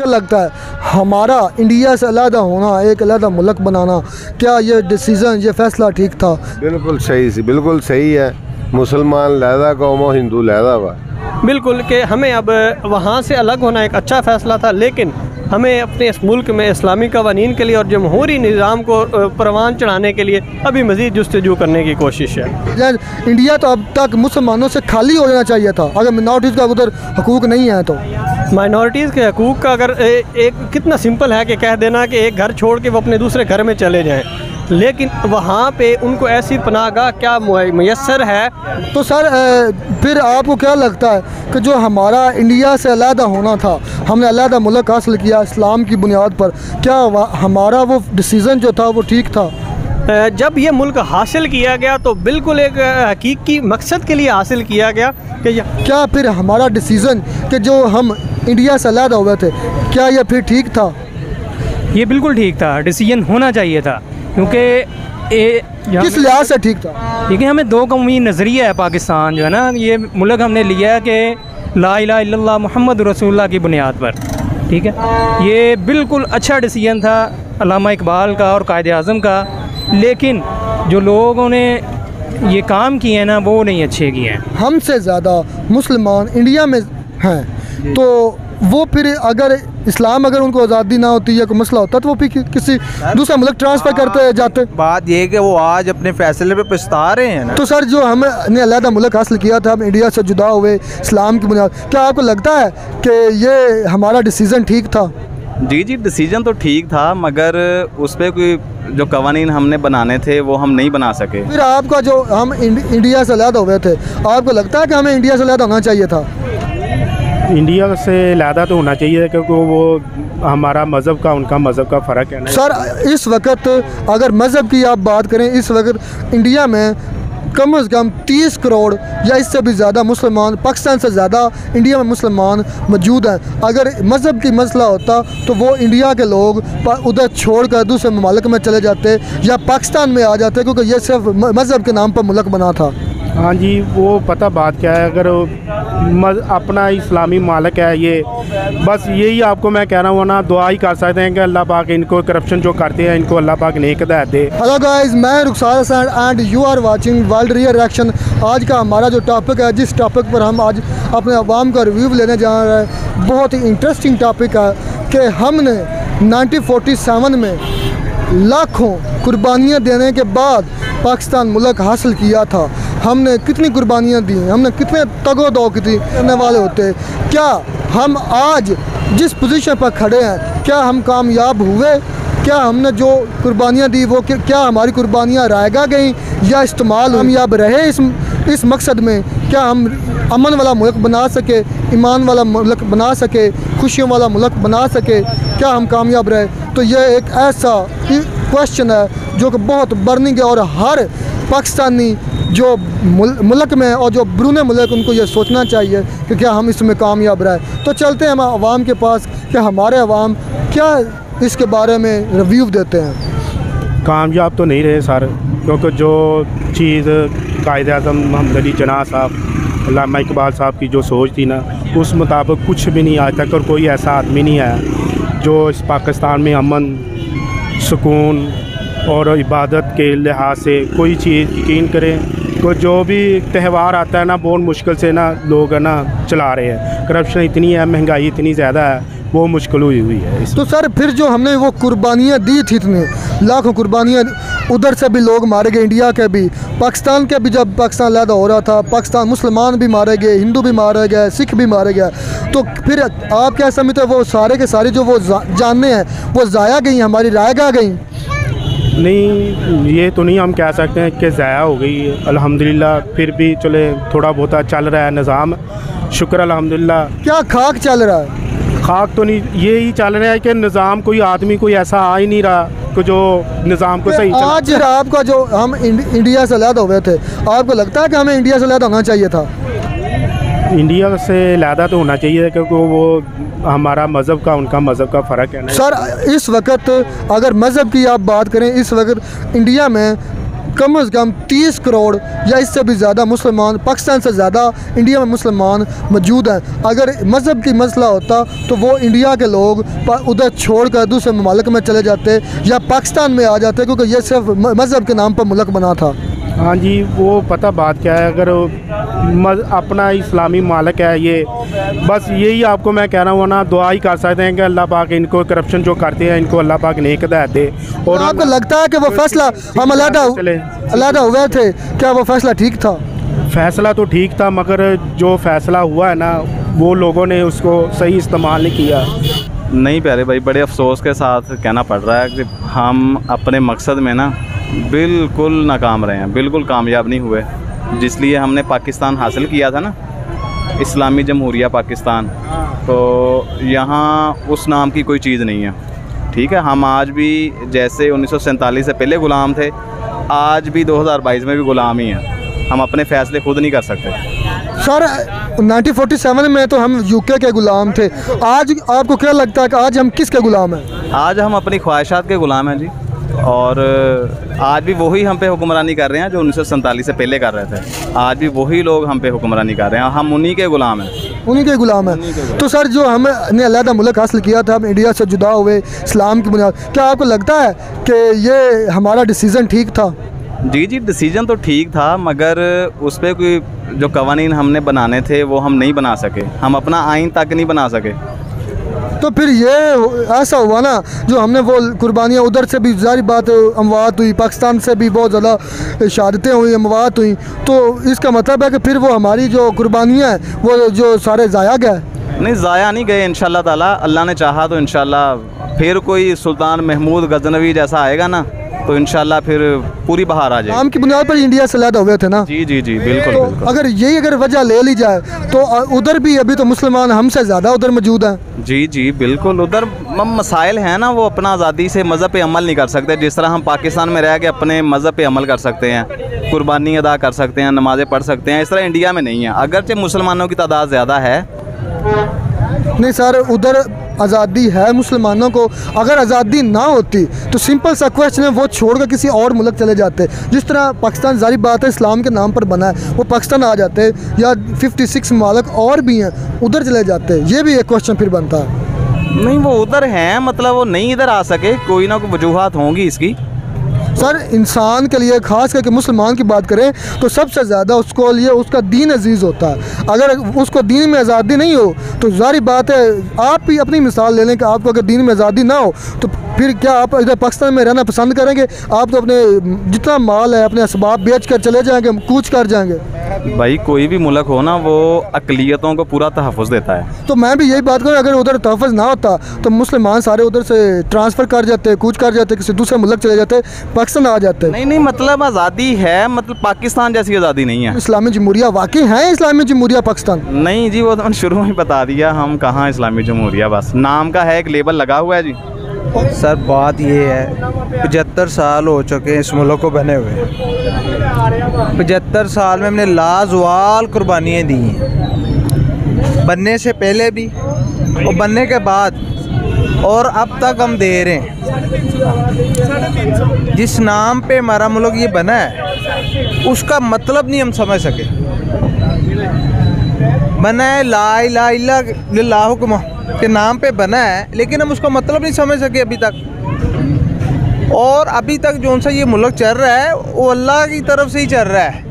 क्या लगता है हमारा इंडिया से अलग होना, एक अलग मुल्क बनाना, क्या ये डिसीज़न, ये फ़ैसला ठीक था? बिल्कुल सही है। मुसलमान लहदा कौम और हिंदू लहदा हुआ। बिल्कुल कि हमें अब वहाँ से अलग होना एक अच्छा फ़ैसला था, लेकिन हमें अपने इस मुल्क में इस्लामी क़वानीन के लिए और जमहूरी निज़ाम को परवान चढ़ाने के लिए अभी मज़ीद जुस्तजू करने की कोशिश है। इंडिया तो अब तक मुसलमानों से खाली हो जाना चाहिए था, अगर मिनॉरिटीज़ का उधर हकूक़ नहीं है तो। माइनॉरिटीज़ के हकूक़ का अगर एक कितना सिंपल है कि कह देना कि एक घर छोड़ के वो अपने दूसरे घर में चले जाएँ, लेकिन वहाँ पे उनको ऐसी पनाहगाह क्या मैसर है? तो सर फिर आपको क्या लगता है कि जो हमारा इंडिया से अलग होना था, हमने अलग मुल्क हासिल किया इस्लाम की बुनियाद पर, क्या हमारा वो डिसीज़न जो था वो ठीक था? जब ये मुल्क हासिल किया गया तो बिल्कुल एक हकीकी मकसद के लिए हासिल किया गया कि क्या फिर हमारा डिसीज़न कि जो हम इंडिया से अलग हुए थे, क्या ये फिर ठीक था? ये बिल्कुल ठीक था, डिसीजन होना चाहिए था, क्योंकि किस लिहाज से ठीक था? क्योंकि हमें दो कौमी नज़रिया है पाकिस्तान जो है ना, ये मुल्क हमने लिया है कि ला इलाहा इल्लल्लाह मुहम्मद रसूलुल्लाह की बुनियाद पर, ठीक है। ये बिल्कुल अच्छा डिसीजन था अल्लामा इकबाल का और कायद आज़म का, लेकिन जो लोगों ने ये काम किए हैं ना वो नहीं अच्छे किए हैं। हमसे ज़्यादा मुसलमान इंडिया में हैं, तो वो फिर अगर इस्लाम अगर उनको आज़ादी ना होती या कोई मसला होता तो वो फिर किसी दूसरा मुल्क ट्रांसफ़र करते जाते। बात ये है कि वो आज अपने फैसले पे पछता रहे हैं ना। तो सर जो हमने अलग मुल्क हासिल किया था, हम इंडिया से जुदा हुए इस्लाम की बुनियाद, क्या आपको लगता है कि ये हमारा डिसीज़न ठीक था? जी डिसीजन तो ठीक था, मगर उस पर कोई जो कवानीन हमने बनाने थे वो हम नहीं बना सके। फिर आपका जो हम इंडिया से अलग हुए थे, आपको लगता है कि हमें इंडिया से अलग होना चाहिए था? इंडिया से लहदा तो होना चाहिए, क्योंकि वो हमारा मज़हब का उनका मज़हब का फ़र्क है ना। सर इस वक्त अगर मज़हब की आप बात करें, इस वक्त इंडिया में कम से कम 30 करोड़ या इससे भी ज़्यादा मुसलमान, पाकिस्तान से ज़्यादा इंडिया में मुसलमान मौजूद हैं। अगर मज़हब की मसला होता तो वो इंडिया के लोग उधर छोड़ कर दूसरे ममालिक में चले जाते या पाकिस्तान में आ जाते, क्योंकि ये सिर्फ मज़हब के नाम पर मुल्क बना था। हाँ जी, वो पता बात क्या है, अगर अपना इस्लामी मालिक है ये, बस यही आपको मैं कह रहा हूँ ना, दुआ ही कर सकते हैं कि अल्लाह पाक इनको करप्शन जो करते हैं इनको अल्लाह पाक नेक हिदायत दे। हेलो गाइस, मैं Rukhsar Hasan and you are watching world real reaction. आज का हमारा जो टॉपिक है, जिस टॉपिक पर हम आज अपने अवाम का रिव्यू लेने जा रहे हैं, बहुत ही इंटरेस्टिंग टॉपिक है कि हमने 1947 में लाखों कुर्बानियाँ देने के बाद पाकिस्तान मुल्क हासिल किया था। हमने कितनी कुर्बानियाँ दी, हमने कितने तगो-दो करने वाले होते, क्या हम आज जिस पोजीशन पर खड़े हैं क्या हम कामयाब हुए? क्या हमने जो कुर्बानियाँ दी वो क्या हमारी कुर्बानियाँ रायगा गई या इस्तेमाल कामयाब रहे इस मकसद में? क्या हम अमन वाला मुल्क बना सके, ईमान वाला मुल्क बना सके, खुशियों वाला मुल्क बना सके? क्या हम कामयाब रहे? तो ये एक ऐसा क्वेश्चन है जो कि बहुत बर्निंग है और हर पाकिस्तानी जो मुल्क में और जो ब्रूने मुल्क उनको ये सोचना चाहिए कि क्या हम इसमें कामयाब रहे। तो चलते हैं हम आवाम के पास कि हमारे अवाम क्या इसके बारे में रिव्यू देते हैं। कामयाब तो नहीं रहे सर, क्योंकि जो चीज़ कायद आज़म मोहम्मद अली जिन्ना साहब, अल्लामा इकबाल साहब की जो सोच थी ना, उस मुताबिक कुछ भी नहीं आज तक, और कोई ऐसा आदमी नहीं आया जो इस पाकिस्तान में अमन, सुकून और इबादत के लिहाज से कोई चीज़ यकीन करें। तो जो भी त्यौहार आता है ना, बहुत मुश्किल से ना लोग है ना चला रहे हैं। करप्शन इतनी है, महंगाई इतनी ज़्यादा है, वो मुश्किल हुई है। तो सर फिर जो हमने वो कुर्बानियाँ दी थी, इतने लाखों कुर्बानियाँ, उधर से भी लोग मारे गए, इंडिया के भी, पाकिस्तान के भी, जब पाकिस्तान अलग हो रहा था पाकिस्तान मुसलमान भी मारे गए, हिंदू भी मारे गए, सिख भी मारे गए। तो फिर आप क्या समझते हैं वो सारे के सारे जो वो जानने हैं वो ज़ाया गई, हमारी रायगा गई? नहीं, ये तो नहीं हम कह सकते हैं कि ज़ाया हो गई। अल्हम्दुलिल्लाह फिर भी चले थोड़ा बहुत चल रहा है निज़ाम, शुक्र अल्हम्दुलिल्लाह। क्या खाक चल रहा है? खाक तो नहीं, यही चल रहा है कि निज़ाम कोई आदमी कोई ऐसा आ ही नहीं रहा कि जो निज़ाम को सही चला। आज आपका जो हम इंडिया से अलग हुए थे, आपको लगता है कि हमें इंडिया से अलग होना चाहिए था? इंडिया से लहदा तो होना चाहिए, क्योंकि वो हमारा मज़हब का उनका मज़हब का फ़र्क है ना। सर इस वक्त अगर मज़हब की आप बात करें, इस वक्त इंडिया में कम से कम 30 करोड़ या इससे भी ज़्यादा मुसलमान, पाकिस्तान से ज़्यादा इंडिया में मुसलमान मौजूद हैं। अगर मज़हब की मसला होता तो वो इंडिया के लोग उधर छोड़कर दूसरे ममालिक में चले जाते या पाकिस्तान में आ जाते, क्योंकि ये सिर्फ मज़हब के नाम पर मुल्क बना था। हाँ जी, वो पता बात क्या है, अगर अपना इस्लामी मालिक है ये, बस यही आपको मैं कह रहा हूँ ना, दुआ ही कर सकते हैं कि अल्लाह पाक इनको करप्शन जो करते हैं इनको अल्लाह पाक नेक हिदायत दे। और तो आपको लगता है कि वो फैसला हम अलहदा हुए थे, क्या वो फैसला ठीक था? फैसला तो ठीक था, मगर जो फैसला हुआ है ना वो लोगों ने उसको सही इस्तेमाल नहीं किया। नहीं प्यारे भाई, बड़े अफसोस के साथ कहना पड़ रहा है कि हम अपने मकसद में ना बिल्कुल नाकाम रहे हैं, बिल्कुल कामयाब नहीं हुए। जिसलिए हमने पाकिस्तान हासिल किया था ना, इस्लामी जमहूरिया पाकिस्तान, तो यहाँ उस नाम की कोई चीज़ नहीं है। ठीक है, हम आज भी जैसे 1947 से पहले ग़ुलाम थे, आज भी 2022 में भी ग़ुलाम ही हैं। हम अपने फ़ैसले खुद नहीं कर सकते। सर 1947 में तो हम यूके के ग़ुलाम थे, आज आपको क्या लगता है कि आज हम किसके ग़ुलाम हैं? आज हम अपनी ख्वाहिशात के ग़ुलाम हैं जी, और आज भी वही हम पे हुक्मरानी कर रहे हैं जो 1947 से पहले कर रहे थे। आज भी वही लोग हम पे हुक्मरानी कर रहे हैं, हम उन्हीं के ग़ुलाम हैं। उन्हीं के ग़ुलाम हैं। तो सर जो हमने अलहदा मुल्क हासिल किया था, हम इंडिया से जुदा हुए इस्लाम की बुनियाद, क्या आपको लगता है कि ये हमारा डिसीज़न ठीक था? जी जी, डिसीजन तो ठीक था, मगर उस पर कोई जो कवानीन हमने बनाने थे वो हम नहीं बना सके, हम अपना आइन तक नहीं बना सके। तो फिर ये ऐसा हुआ ना, जो हमने वो कुर्बानियाँ, उधर से भी जारी बात अमवात हुई, पाकिस्तान से भी बहुत ज़्यादा शहादतें हुई, अमवात हुई, तो इसका मतलब है कि फिर वो हमारी जो कुर्बानियाँ हैं वो जो सारे ज़ाया गए? नहीं, ज़ाया नहीं गए, इंशाल्लाह ताला अल्लाह ने चाहा तो इंशाल्लाह फिर कोई सुल्तान महमूद गजनवी जैसा आएगा ना, तो इंशाल्लाह फिर पूरी बहार आ जाएगी। नाम की बुनियाद पर इंडिया से अलहदा हुए थे ना? जी जी जी, बिल्कुल तो बिल्कुल। अगर वजह ले ली जाए तो उधर भी अभी तो मुसलमान हमसे ज़्यादा उधर मौजूद हैं। जी जी बिल्कुल, उधर मसाइल हैं ना, वो अपना आज़ादी से मज़हब पे अमल नहीं कर सकते। जिस तरह हम पाकिस्तान में रह के अपने मज़हब पे अमल कर सकते हैं, कुर्बानी अदा कर सकते हैं, नमाज़ें पढ़ सकते हैं, इस तरह इंडिया में नहीं है। अगरचे मुसलमानों की तादाद ज़्यादा है। नहीं सर, उधर आज़ादी है मुसलमानों को, अगर आज़ादी ना होती तो सिंपल सा क्वेश्चन है, वो छोड़कर किसी और मुल्क चले जाते। जिस तरह पाकिस्तान जारी बात है इस्लाम के नाम पर बना है, वो पाकिस्तान आ जाते या 56 ममालिक और भी हैं उधर चले जाते, ये भी एक क्वेश्चन फिर बनता है। नहीं, वो उधर हैं, मतलब वो नहीं इधर आ सके, कोई ना कोई वजूहात होंगी इसकी। सर इंसान के लिए, ख़ास करके मुसलमान की बात करें तो सबसे ज़्यादा उसको लिए उसका दीन अजीज़ होता है। अगर उसको दीन में आज़ादी नहीं हो तो ज़ाहिर बात है, आप भी अपनी मिसाल ले लें कि आपको अगर दीन में आज़ादी ना हो तो फिर क्या आप इधर पाकिस्तान में रहना पसंद करेंगे? आप तो अपने जितना माल है अपने असबाब बेच कर चले जाएंगे, कूच कर जाएंगे। भाई कोई भी मुल्क हो ना, वो अक़लियतों को पूरा तहफ़्फ़ुज़ देता है। तो मैं भी यही बात करूँ, अगर उधर तहफ़्फ़ुज़ ना होता तो मुसलमान सारे उधर से ट्रांसफ़र कर जाते, कूच कर जाते, किसी दूसरे मुल्क चले जाते, पाकिस्तान आ जाते। नहीं नहीं, मतलब आज़ादी है, मतलब पाकिस्तान जैसी आज़ादी नहीं है। इस्लामी जमहूरिया वाकई है इस्लामी जमहूरिया पाकिस्तान? नहीं जी, वो तो मैंने शुरू में बता दिया, हम कहाँ इस्लामी जमहूरिया, बस नाम का है, एक लेबल लगा हुआ है जी। सर बात ये है, 75 साल हो चुके हैं इस मुल्क को बने हुए। 75 साल में हमने लाजवाल कुर्बानियाँ दी हैं, बनने से पहले भी और बनने के बाद, और अब तक हम दे रहे हैं। जिस नाम पे हमारा मुल्क ये बना है उसका मतलब नहीं हम समझ सके। बना है ला इलाहा इल्लल्लाह के नाम पे बना है, लेकिन हम उसका मतलब नहीं समझ सके अभी तक। और अभी तक जो सा ये मुल्क चल रहा है वो अल्लाह की तरफ से ही चल रहा है।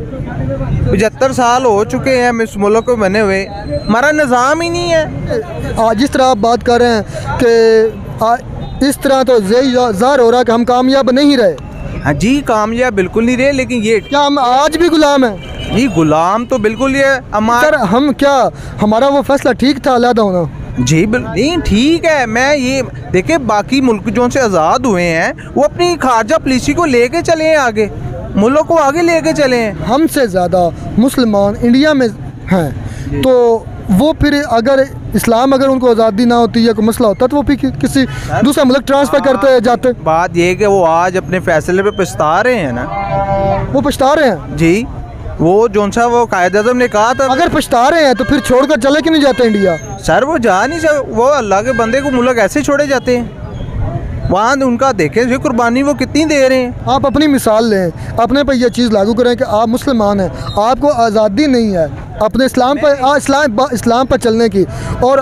75 साल हो चुके हैं हम इस मुल्क को बने हुए, हमारा निज़ाम ही नहीं है। जिस तरह आप बात कर रहे हैं कि इस तरह तो ज़ाहिर हो रहा है कि हम कामयाब नहीं रहे। हाँ जी, कामयाब बिल्कुल नहीं रहे, लेकिन ये क्या हम आज भी गुलाम हैं? जी गुलाम तो बिल्कुल ये सर हम क्या, हमारा वो फैसला ठीक था अलहदा होना? जी नहीं ठीक है। मैं ये देखे, बाकी मुल्क जो से आज़ाद हुए हैं वो अपनी खारजा पॉलिसी को लेके चले हैं आगे, मुल्क को आगे लेके चले हैं। हमसे ज़्यादा मुसलमान इंडिया में हैं, तो वो फिर अगर इस्लाम अगर उनको आज़ादी ना होती या कोई मसला होता तो वो फिर किसी दूसरे मुल्क ट्रांसफ़र करते जाते। बात ये कि वो आज अपने फैसले पे पछता रहे हैं ना, वो पछता रहे हैं जी। वो जोन सा वो कायद-ए-आज़म ने कहा था, अगर पछता रहे हैं तो फिर छोड़कर चले क्यों नहीं जाते इंडिया? सर वो जा नहीं सकते, वो अल्लाह के बंदे को मुल्क ऐसे छोड़े जाते हैं। वहाँ उनका देखें जो कुर्बानी वो कितनी दे रहे हैं। आप अपनी मिसाल लें, अपने पर यह चीज़ लागू करें कि आप मुसलमान हैं, आपको आज़ादी नहीं है अपने इस्लाम पर चलने की, और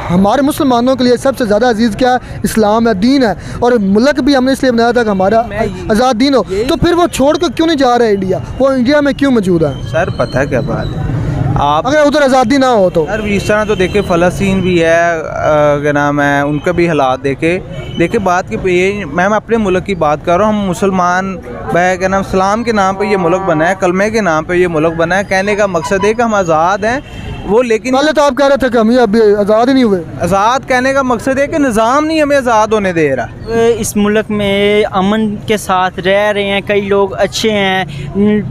हमारे मुसलमानों के लिए सबसे ज़्यादा अजीज़ क्या है? इस्लाम है, दीन है, और मुल्क भी हमने इसलिए बनाया था कि हमारा आज़ाद दीन हो। तो फिर वो छोड़ कर क्यों नहीं जा रहे इंडिया? वो इंडिया में क्यों मौजूद है? सर पता है क्या बात है, आप अगर उधर आज़ादी ना हो तो सर इस तरह तो देखे फ़लस्तीन भी है, क्या नाम है, उनके भी हालात देखे बात की ये मैं अपने मुल्क की बात कर रहा हूँ। हम मुसलमान भाई क्या नाम इस्लाम के नाम पे ये मुल्क बना है, कलमे के नाम पे ये मुल्क बना है। कहने का मकसद है कि हम आज़ाद हैं, वो लेकिन पहले तो आप कह रहे थे कि हम अभी आज़ाद ही नहीं हुए। आज़ाद कहने का मकसद है कि निज़ाम नहीं हमें आज़ाद होने दे रहा। इस मुल्क में अमन के साथ रह रहे हैं, कई लोग अच्छे हैं,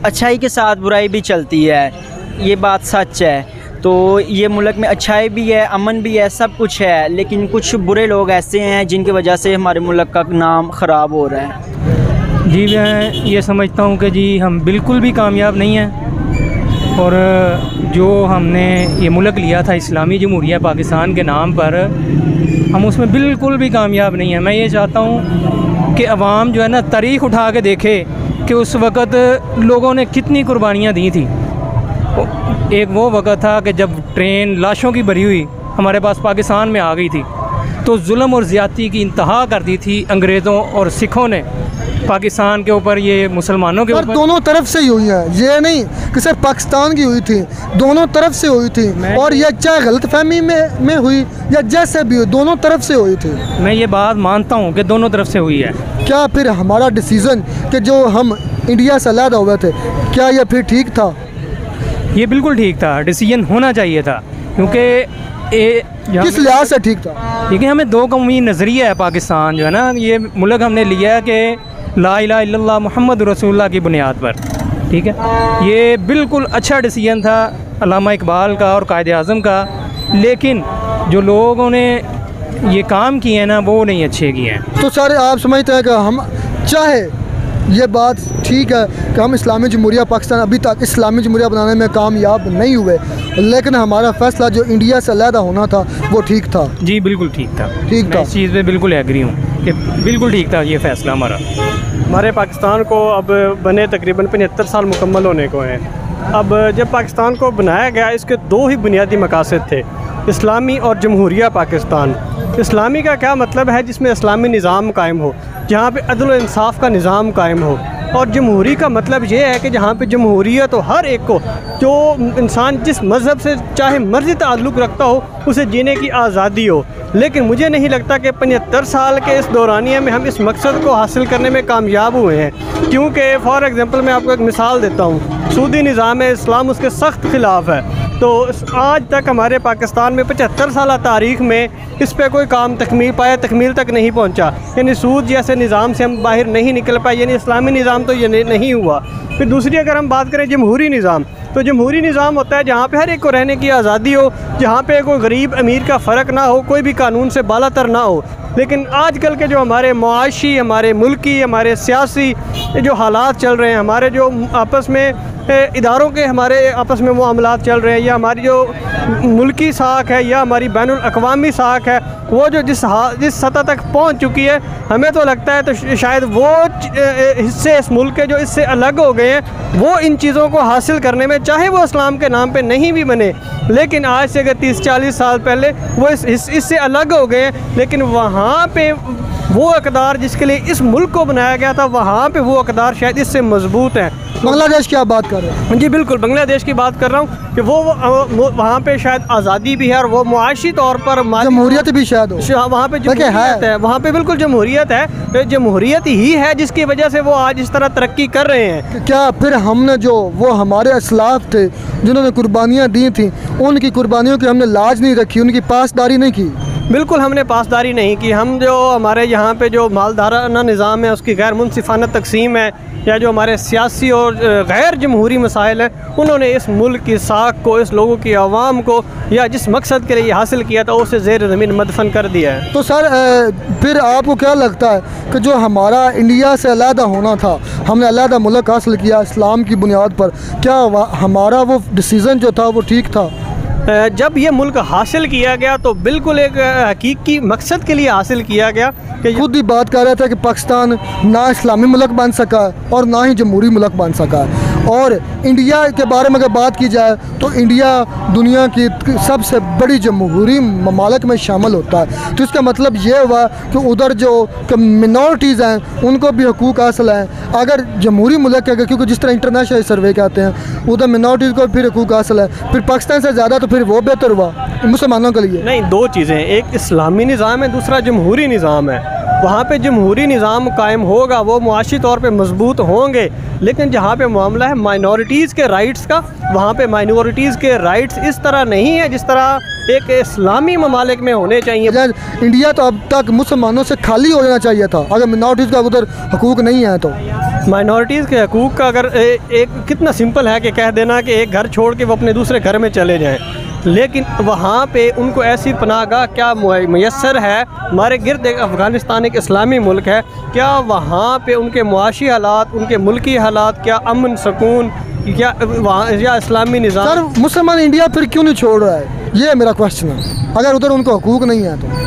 अच्छाई के साथ बुराई भी चलती है, ये बात सच है। तो ये मुल्क में अच्छाई भी है, अमन भी है, सब कुछ है, लेकिन कुछ बुरे लोग ऐसे हैं जिनकी वजह से हमारे मुल्क का नाम ख़राब हो रहा है। जी मैं ये समझता हूँ कि जी हम बिल्कुल भी कामयाब नहीं हैं, और जो हमने ये मुल्क लिया था इस्लामी जमहूरिया पाकिस्तान के नाम पर, हम उसमें बिल्कुल भी कामयाब नहीं हैं। मैं ये चाहता हूँ कि अवाम जो है ना तारीख़ उठा के देखे कि उस वक़्त लोगों ने कितनी कुर्बानियाँ दी थी। एक वो वक़्त था कि जब ट्रेन लाशों की भरी हुई हमारे पास पाकिस्तान में आ गई थी, तो जुल्म और ज़्यादती की इंतहा कर दी थी अंग्रेज़ों और सिखों ने पाकिस्तान के ऊपर, ये मुसलमानों के ऊपर। दोनों तरफ से ही हुई हैं, ये नहीं कि सिर्फ पाकिस्तान की हुई थी, दोनों तरफ से हुई थी, और यह चाहे गलतफहमी में हुई या जैसे भी हुई, दोनों तरफ से हुई थी। मैं ये बात मानता हूँ कि दोनों तरफ से हुई है। क्या फिर हमारा डिसीज़न कि जो हम इंडिया से अलग हुए थे, क्या यह फिर ठीक था? ये बिल्कुल ठीक था, डिसीजन होना चाहिए था, क्योंकि किस लिहाज से ठीक था? क्योंकि हमें दो कौमी नज़रिया है पाकिस्तान जो है ना, ये मुल्क हमने लिया है कि ला इलाहा इल्लल्लाह मुहम्मद रसूलुल्लाह की बुनियाद पर, ठीक है। ये बिल्कुल अच्छा डिसीजन था अल्लामा इकबाल का और कायद आज़म का, लेकिन जो लोगों ने ये काम किए हैं ना वो नहीं अच्छे किए हैं। तो सारे आप समझते हैं कि हम चाहे ये बात ठीक है कि हम इस्लामी जमहूरिया पाकिस्तान अभी तक इस्लामी जमहूरिया बनाने में कामयाब नहीं हुए, लेकिन हमारा फ़ैसला जो इंडिया से अलग होना था वो ठीक था। जी बिल्कुल ठीक था, ठीक था। इस चीज़ पे बिल्कुल एग्री हूँ कि बिल्कुल ठीक था ये फ़ैसला हमारा। हमारे पाकिस्तान को अब बने तकरीबन 75 साल मुकम्मल होने को हैं। अब जब पाकिस्तान को बनाया गया, इसके दो ही बुनियादी मकासद थे, इस्लामी और जमहूरिया पाकिस्तान। इस्लामी का क्या मतलब है? जिसमें इस्लामी निज़ाम कायम हो, जहाँ पे अदल व इंसाफ का निज़ाम कायम हो। और जमहूरी का मतलब ये है कि जहाँ पे जमहूरियत हो, हर एक को, जो इंसान जिस मज़हब से चाहे मर्ज़ी ताल्लुक़ रखता हो, उसे जीने की आज़ादी हो। लेकिन मुझे नहीं लगता कि 75 साल के इस दौरानिया में हम इस मकसद को हासिल करने में कामयाब हुए हैं। क्योंकि फ़ॉर एग्ज़ाम्पल मैं आपको एक मिसाल देता हूँ, सूदी निज़ाम इस्लाम उसके सख्त ख़िलाफ़ है। तो आज तक हमारे पाकिस्तान में 75 साल तारीख़ में इस पे कोई काम तकमील तक नहीं पहुंचा, यानी सूद जैसे निज़ाम से हम बाहर नहीं निकल पाए, यानी इस्लामी निज़ाम तो ये नहीं हुआ। फिर दूसरी अगर हम बात करें जमहूरी निज़ाम, तो जमहूरी निज़ाम होता है जहाँ पे हर एक को रहने की आज़ादी हो, जहाँ पे कोई गरीब अमीर का फ़र्क ना हो, कोई भी कानून से बालातर ना हो। लेकिन आजकल के जो हमारे मुआशी, हमारे मुल्की, हमारे सियासी जो हालात चल रहे हैं, हमारे जो आपस में इदारों के हमारे आपस में मामलात चल रहे हैं, या हमारी जो मुल्की साख है या हमारी बैनुल अक़वामी साख है, वो जो जिस सतह तक पहुंच चुकी है, हमें तो लगता है तो शायद वो हिस्से इस मुल्क के जो इससे अलग हो गए हैं, वो इन चीज़ों को हासिल करने में, चाहे वो इस्लाम के नाम पे नहीं भी बने, लेकिन आज से अगर 30-40 साल पहले वो इससे अलग हो गए हैं, लेकिन वहाँ पे वो अक़दार जिसके लिए इस मुल्क को बनाया गया था, वहाँ पे वो अक़दार शायद इससे मजबूत हैं। बांग्लादेश की आप बात कर रहे हैं? जी बिल्कुल, बांग्लादेश की बात कर रहा हूँ कि वो वहाँ पे शायद आज़ादी भी है, और वो मुआशी तौर पर जमहूरियत भी शायद हो, वहाँ पे जमहूरियत है, वहाँ पे बिल्कुल जमहूरियत है। जमहूरियत ही है जिसकी वजह से वो आज इस तरह तरक्की कर रहे हैं। क्या फिर हमने जो वो हमारे असलाफ थे जिन्होंने कुर्बानियाँ दी थी, उनकी कुर्बानियों की हमने लाज नहीं रखी, उनकी पासदारी नहीं की? बिल्कुल हमने पासदारी नहीं की। हम जो हमारे यहाँ पे जो मालदाराना निज़ाम है, उसकी गैर मुनसिफाना तकसीम है, या जो हमारे सियासी और गैर जमहूरी मसाइल हैं, उन्होंने इस मुल्क की साख को, इस लोगों की आवाम को, या जिस मकसद के लिए हासिल किया था, उसे ज़ेर ज़मीन मदफन कर दिया है। तो सर फिर आपको क्या लगता है कि जो हमारा इंडिया से अलहदा होना था, हमने अलहदा मुल्क हासिल किया इस्लाम की बुनियाद पर, क्या हमारा वो डिसीज़न जो था वो ठीक था? जब ये मुल्क हासिल किया गया तो बिल्कुल एक हकीकी मकसद के लिए हासिल किया गया कि खुद ही बात कर रहा था कि पाकिस्तान ना इस्लामी मुल्क बन सका और ना ही जमहूरी मुल्क बन सका। और इंडिया के बारे में अगर बात की जाए तो इंडिया दुनिया की सबसे बड़ी जमहूरी ममालिक में शामिल होता है। तो इसका मतलब ये हुआ कि उधर जो मिनॉरिटीज़ हैं उनको भी हकूक़ हासिल हैं। अगर जमहूरी मुल्क है, क्योंकि जिस तरह इंटरनेशनल सर्वे कहते हैं उधर मिनॉरिटीज़ को फिर हकूक़ हासिल है, फिर पाकिस्तान से ज़्यादा तो फिर वो बेहतर हुआ मुसलमानों के लिए। नहीं, दो चीज़ें, एक इस्लामी निज़ाम है, दूसरा जमहूरी निज़ाम है। वहाँ पे जमहूरी निज़ाम कायम होगा, वो मुआशी तौर पे मजबूत होंगे, लेकिन जहाँ पे मामला है माइनॉरिटीज़ के राइट्स का, वहाँ पे माइनॉरिटीज़ के राइट्स इस तरह नहीं है जिस तरह एक इस्लामी ममालिक में होने चाहिए। इंडिया तो अब तक मुसलमानों से खाली हो जाना चाहिए था अगर मिनॉरिटीज़ का उधर हकूक़ नहीं है। तो माइनॉरिटीज़ के हकूक़ का अगर एक कितना सिंपल है कि कह देना कि एक घर छोड़ के वो अपने दूसरे घर में चले जाएँ, लेकिन वहाँ पे उनको ऐसी पनाहगाह क्या मैसर है? हमारे गिर्द अफ़गानिस्तान एक इस्लामी मुल्क है, क्या वहाँ पे उनके मुआशी हालात, उनके मुल्की हालात, क्या अमन सुकून या इस्लामी निज़ाम? सर मुसलमान इंडिया फिर क्यों नहीं छोड़ रहा है, ये मेरा क्वेश्चन है। अगर उधर उनको हकूक़ नहीं है तो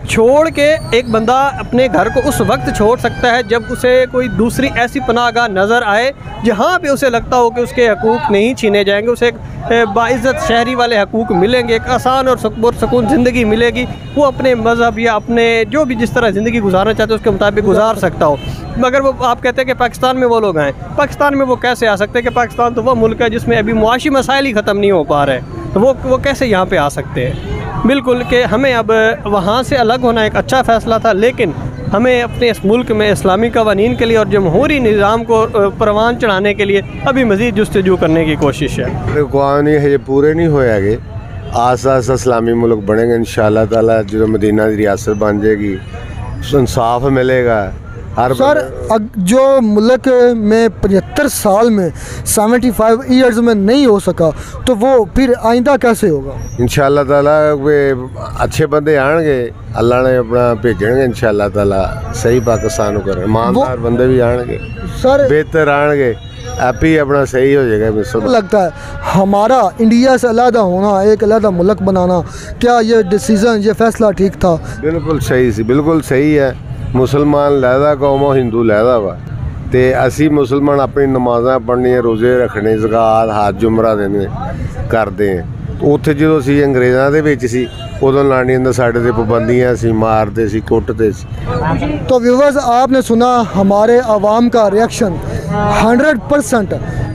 छोड़ के एक बंदा अपने घर को उस वक्त छोड़ सकता है जब उसे कोई दूसरी ऐसी पनाहगाह नज़र आए जहाँ पे उसे लगता हो कि उसके हकूक़ नहीं छीने जाएंगे, उसे बाइज़्ज़त शहरी वाले हकूक़ मिलेंगे, एक आसान और सुकून ज़िंदगी मिलेगी, वो अपने मज़हब या अपने जो भी जिस तरह ज़िंदगी गुजारना चाहते हैं उसके मुताबिक गुजार सकता हो। मगर वो आप कहते हैं कि पाकिस्तान में वो लोग आएँ, पाकिस्तान में वो कैसे आ सकते हैं कि पाकिस्तान तो वह मुल्क है जिसमें अभी मुआशी मसाइल ही ख़त्म नहीं हो पा रहे, तो वो कैसे यहाँ पे आ सकते हैं? बिल्कुल कि हमें अब वहाँ से अलग होना एक अच्छा फ़ैसला था, लेकिन हमें अपने इस मुल्क में इस्लामी क़वानीन के लिए और जमहूरी निज़ाम को परवान चढ़ाने के लिए अभी मज़ीद जुस्तजू करने की कोशिश है। कवानी है ये पूरे नहीं होएगे, आस्ता आस्ता इस्लामी मुल्क बनेंगे इंशाअल्लाह ताला। जो मदीना की रियासत बन जाएगी, इंसाफ मिलेगा हर सर। जो मुल्क में 75 साल में 75 ईयर्स में नहीं हो सका तो वो फिर आइंदा कैसे होगा? इंशाअल्लाह ताला वे अच्छे बंदे आएंगे, अल्लाह ने अपना भेजणगे इंशाअल्लाह ताला, सही पाकिस्तान को ईमानदार बंदे भी आएंगे, सर बेहतर आएंगे, आप ही अपना सही हो जाएगा। मुझे लगता है हमारा इंडिया से अलग होना, एक अलग मुल्क बनाना, क्या ये डिसीज़न, ये फ़ैसला ठीक था? बिल्कुल सही सी, बिल्कुल सही है। मुसलमान लहदा कौम और हिंदू लहदा वा, तो असी मुसलमान अपनी नमाज़ां पढ़नियां, रोज़े रखने, ज़कात, हज जुमरा देने करते हैं। उत्थे जो असी अंग्रेज़ों के विच सी उदों लाड़ियां दा साडे ते पाबंदियां सी, मारते सी, कुटते सी। तो व्यूअर्स आपने सुना हमारे अवाम का रिएक्शन।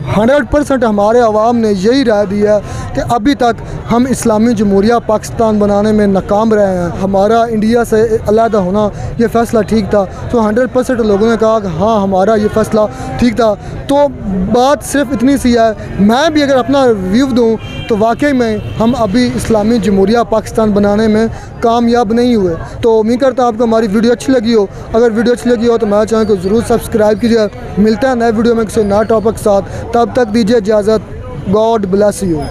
100% हमारे अवाम ने यही राय दिया कि अभी तक हम इस्लामी जमहूरिया पाकिस्तान बनाने में नाकाम रहे हैं, हमारा इंडिया से अलग होना ये फ़ैसला ठीक था। तो 100% लोगों ने कहा कि हाँ हमारा ये फ़ैसला ठीक था। तो बात सिर्फ इतनी सी है, मैं भी अगर अपना रिव्यू दूँ तो वाकई में हम अभी इस्लामी जमहूरिया पाकिस्तान बनाने में कामयाब नहीं हुए। तो उम्मीद करता हूँ आपको हमारी वीडियो अच्छी लगी हो। अगर वीडियो अच्छी लगी हो तो मेरे चैनल को ज़रूर सब्सक्राइब कीजिए। मिलता है नए वीडियो में किसी नए टॉपिक के साथ, तब तक दीजिए इजाज़त। God bless you.